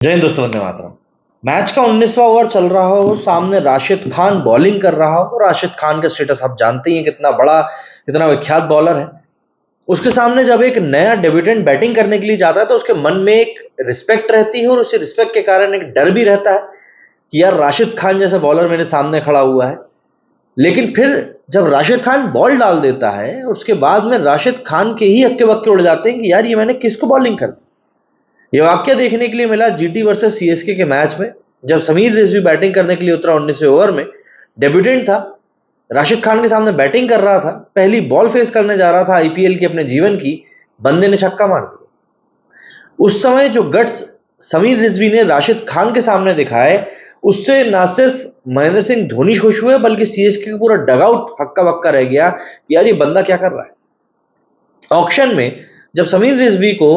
जय हिंद दोस्तों, वंदे मातरम। मैच का 19वां ओवर चल रहा हो, सामने राशिद खान बॉलिंग कर रहा हो। राशिद खान का स्टेटस आप जानते ही हैं, कितना बड़ा, कितना विख्यात बॉलर है। उसके सामने जब एक नया डेब्यूटेंट बैटिंग करने के लिए जाता है तो उसके मन में एक रिस्पेक्ट रहती है और उसी रिस्पेक्ट के कारण एक डर भी रहता है कि यार राशिद खान जैसा बॉलर मेरे सामने खड़ा हुआ है। लेकिन फिर जब राशिद खान बॉल डाल देता है और उसके बाद में राशिद खान के ही हक्के बक्के उड़ जाते हैं कि यार ये मैंने किसको बॉलिंग कर दी। ये वाकया देखने के लिए मिला जीटी वर्सेस सीएसके के मैच में, जब समीर रिजवी बैटिंग करने के लिए उतरा। 19वें ओवर में डेब्यूटेंट था, राशिद खान के सामने बैटिंग कर रहा था, पहली बॉल फेस करने जा रहा था आईपीएल की अपने जीवन की। बंदे ने छक्का मार दिया। उस समय जो गट्स समीर रिजवी ने राशिद खान के सामने दिखाए, उससे ना सिर्फ महेंद्र सिंह धोनी खुश हुए बल्कि सीएसके का पूरा डगआउट हक्का बक्का रह गया कि यार ये बंदा क्या कर रहा है। ऑक्शन में जब समीर रिजवी को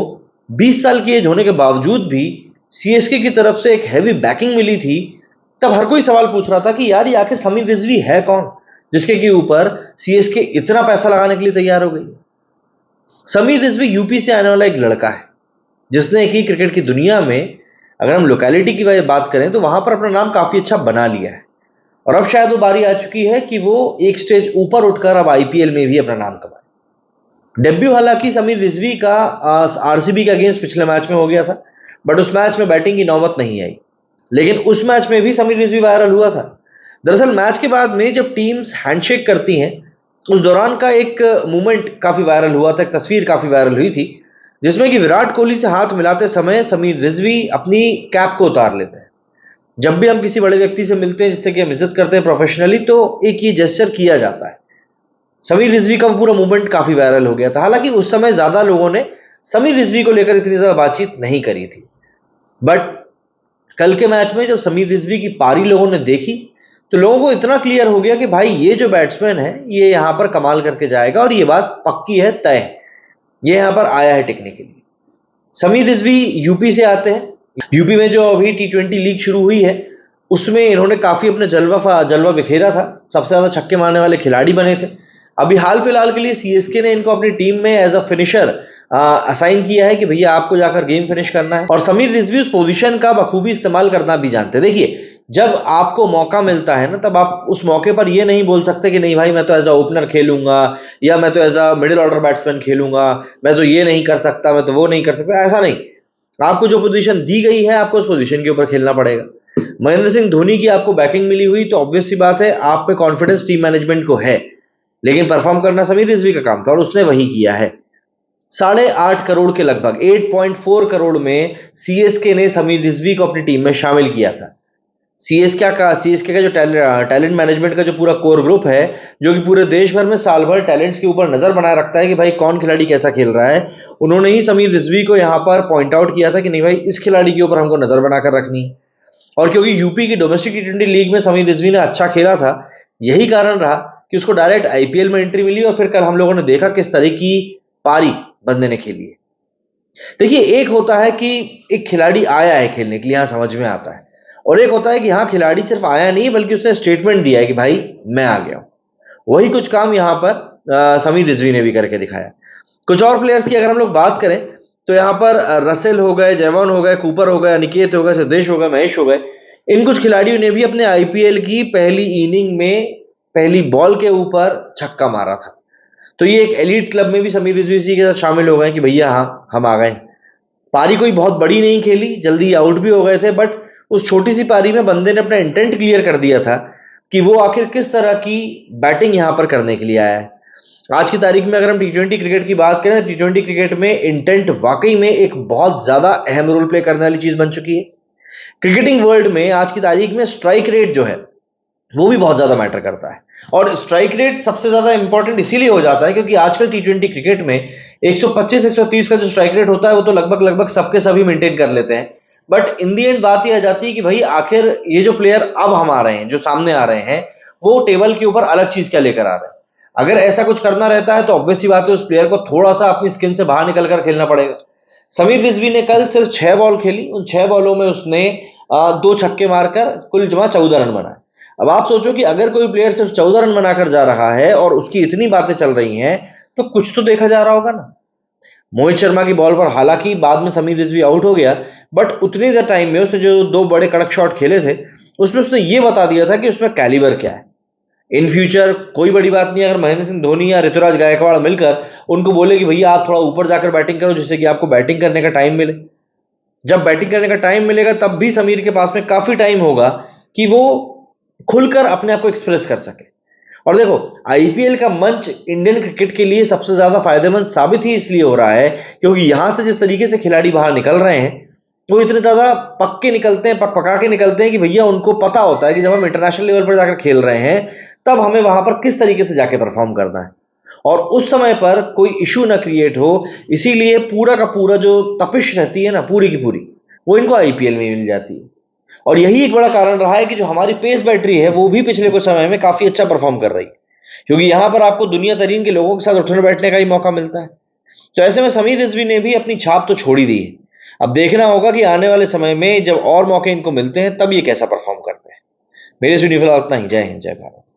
20 साल की एज होने के बावजूद भी सीएसके की तरफ से एक हैवी बैकिंग मिली थी, तब हर कोई सवाल पूछ रहा था कि यार ये आखिर समीर रिजवी है कौन, जिसके के ऊपर सीएसके इतना पैसा लगाने के लिए तैयार हो गई। समीर रिजवी यूपी से आने वाला एक लड़का है जिसने कि क्रिकेट की दुनिया में, अगर हम लोकेलिटी की बात करें तो वहां पर अपना नाम काफी अच्छा बना लिया है। और अब शायद वो बारी आ चुकी है कि वो एक स्टेज ऊपर उठकर अब आईपीएल में भी अपना नाम कमाए। डेब्यू हालांकि समीर रिजवी का आरसीबी के अगेंस्ट पिछले मैच में हो गया था, बट उस मैच में बैटिंग की नौबत नहीं आई। लेकिन उस मैच में भी समीर रिजवी वायरल हुआ था। दरअसल मैच के बाद में जब टीम्स हैंडशेक करती हैं, उस दौरान का एक मूवमेंट काफी वायरल हुआ था, एक तस्वीर काफी वायरल हुई थी, जिसमें कि विराट कोहली से हाथ मिलाते समय समीर रिजवी अपनी कैप को उतार लेते हैं। जब भी हम किसी बड़े व्यक्ति से मिलते हैं जिससे कि हम इज्जत करते हैं प्रोफेशनली, तो एक ये जेस्चर किया जाता है। समीर रिजवी का पूरा मूवमेंट काफी वायरल हो गया था। हालांकि उस समय ज्यादा लोगों ने समीर रिजवी को लेकर इतनी ज्यादा बातचीत नहीं करी थी, बट कल के मैच में जब समीर रिजवी की पारी लोगों ने देखी तो लोगों को इतना क्लियर हो गया कि भाई ये जो बैट्समैन है ये यहां पर कमाल करके जाएगा और ये बात पक्की है, तय, ये यहां पर आया है टिकने के लिए। समीर रिजवी यूपी से आते हैं। यूपी में जो अभी टी20 लीग शुरू हुई है उसमें इन्होंने काफी अपने जलवा बिखेरा था, सबसे ज्यादा छक्के मारने वाले खिलाड़ी बने थे। अभी हाल फिलहाल के लिए सीएसके ने इनको अपनी टीम में एज अ फिनिशर असाइन किया है कि भैया आपको जाकर गेम फिनिश करना है। और समीर रिजवी उस पोजीशन का बखूबी इस्तेमाल करना भी जानते हैं। देखिए, जब आपको मौका मिलता है ना, तब आप उस मौके पर ये नहीं बोल सकते कि नहीं भाई मैं तो एज अ ओपनर खेलूंगा या मैं तो as a middle order batsman खेलूंगा, मैं तो ये नहीं कर सकता, मैं तो वो नहीं कर सकता। ऐसा नहीं, आपको जो पोजीशन दी गई है आपको उस पोजीशन के ऊपर खेलना पड़ेगा। महेंद्र सिंह धोनी की आपको बैकिंग मिली हुई तो ऑब्वियस सी बात है आप पे कॉन्फिडेंस टीम मैनेजमेंट को है, लेकिन परफॉर्म करना समीर रिजवी का काम था और उसने वही किया है। 8.5 करोड़ के लगभग 8.4 करोड़ में सीएसके ने समीर रिजवी को अपनी टीम में शामिल किया था। सीएसके का जो टैलेंट मैनेजमेंट का जो पूरा कोर ग्रुप है, जो कि पूरे देश भर में साल भर टैलेंट्स के ऊपर नजर बनाए रखता है कि भाई कौन खिलाड़ी कैसा खेल रहा है, उन्होंने ही समीर रिजवी को यहां पर पॉइंट आउट किया था कि नहीं भाई इस खिलाड़ी के ऊपर हमको नजर बनाकर रखनी है। और क्योंकि यूपी की डोमेस्टिक टी20 लीग में समीर रिजवी ने अच्छा खेला था, यही कारण रहा कि उसको डायरेक्ट आईपीएल में एंट्री मिली और फिर कल हम लोगों ने देखा किस तरह की पारी बंदे ने खेली है। देखिए, एक होता है कि एक खिलाड़ी आया है खेलने के लिए, यहां समझ में आता है, और एक होता है कि हाँ खिलाड़ी सिर्फ आया नहीं बल्कि उसने स्टेटमेंट दिया है कि भाई मैं आ गया हूं। वही कुछ काम यहां पर समीर रिजवी ने भी करके दिखाया। कुछ और प्लेयर्स की अगर हम लोग बात करें तो यहां पर रसेल हो गए, जयवान हो गए, कूपर हो गए, अनिकेत हो गए, सिद्धेश हो गए, महेश हो गए, इन कुछ खिलाड़ियों ने भी अपने आईपीएल की पहली इनिंग में पहली बॉल के ऊपर छक्का मारा था। तो ये एक एलीट क्लब में भी समीर रिजवी इसी के साथ शामिल हो गए कि भैया हाँ हम आ गए। पारी कोई बहुत बड़ी नहीं खेली, जल्दी आउट भी हो गए थे, बट उस छोटी सी पारी में बंदे ने अपना इंटेंट क्लियर कर दिया था कि वो आखिर किस तरह की बैटिंग यहां पर करने के लिए आया है। आज की तारीख में अगर हम टी20 क्रिकेट की बात करें, टी20 क्रिकेट में इंटेंट वाकई में एक बहुत ज्यादा अहम रोल प्ले करने वाली चीज बन चुकी है। क्रिकेटिंग वर्ल्ड में आज की तारीख में स्ट्राइक रेट जो है वो भी बहुत ज्यादा मैटर करता है। और स्ट्राइक रेट सबसे ज्यादा इंपॉर्टेंट इसीलिए हो जाता है क्योंकि आजकल टी20 क्रिकेट में 125 130 का जो स्ट्राइक रेट होता है वो तो लगभग सबके सभी मेंटेन कर लेते हैं। बट इन दी एंड बात यह आ जाती है कि भाई आखिर ये जो प्लेयर अब हम आ रहे हैं, जो सामने आ रहे हैं, वो टेबल के ऊपर अलग चीज क्या लेकर आ रहे हैं। अगर ऐसा कुछ करना रहता है तो ऑब्वियस सी बात है उस प्लेयर को थोड़ा सा अपनी स्किन से बाहर निकल कर खेलना पड़ेगा। समीर रिजवी ने कल सिर्फ 6 बॉल खेली, उन 6 बॉलों में उसने 2 छक्के मारकर कुल जमा 14 रन बनाए। अब आप सोचो कि अगर कोई प्लेयर सिर्फ 14 रन बनाकर जा रहा है और उसकी इतनी बातें चल रही हैं, तो कुछ तो देखा जा रहा होगा ना। मोहित शर्मा की बॉल पर हालांकि बाद में समीर रिजवी आउट हो गया, बट उतनी देर टाइम में उसने जो 2 बड़े कड़क शॉट खेले थे, उसमें उसने ये बता दिया था कि उसमें कैलिबर क्या है। इन फ्यूचर कोई बड़ी बात नहीं है अगर महेंद्र सिंह धोनी या ऋतुराज गायकवाड़ मिलकर उनको बोले कि भैया आप थोड़ा ऊपर जाकर बैटिंग करो, जिससे कि आपको बैटिंग करने का टाइम मिले। जब बैटिंग करने का टाइम मिलेगा तब भी समीर के पास में काफी टाइम होगा कि वो खुलकर अपने आप को एक्सप्रेस कर सके। और देखो, आईपीएल का मंच इंडियन क्रिकेट के लिए सबसे ज्यादा फायदेमंद साबित ही इसलिए हो रहा है क्योंकि यहां से जिस तरीके से खिलाड़ी बाहर निकल रहे हैं वो इतने ज्यादा पक्के निकलते हैं, पका के निकलते हैं कि भैया उनको पता होता है कि जब हम इंटरनेशनल लेवल पर जाकर खेल रहे हैं तब हमें वहां पर किस तरीके से जाके परफॉर्म करना है और उस समय पर कोई इशू ना क्रिएट हो। इसीलिए पूरा का पूरा जो तपिश रहती है ना पूरी की पूरी, वो इनको आईपीएल में मिल जाती है। और यही एक बड़ा कारण रहा है कि जो हमारी पेस बैटरी है वो भी पिछले कुछ समय में काफी अच्छा परफॉर्म कर रही है, क्योंकि यहां पर आपको दुनिया तरीन के लोगों के साथ उठने बैठने का ही मौका मिलता है। तो ऐसे में समीर रिजवी ने भी अपनी छाप तो छोड़ ही दी है। अब देखना होगा कि आने वाले समय में जब और मौके इनको मिलते हैं तब ये कैसा परफॉर्म करते हैं। मेरे से फिलहाल इतना ही। जय हिंद, जय भारत।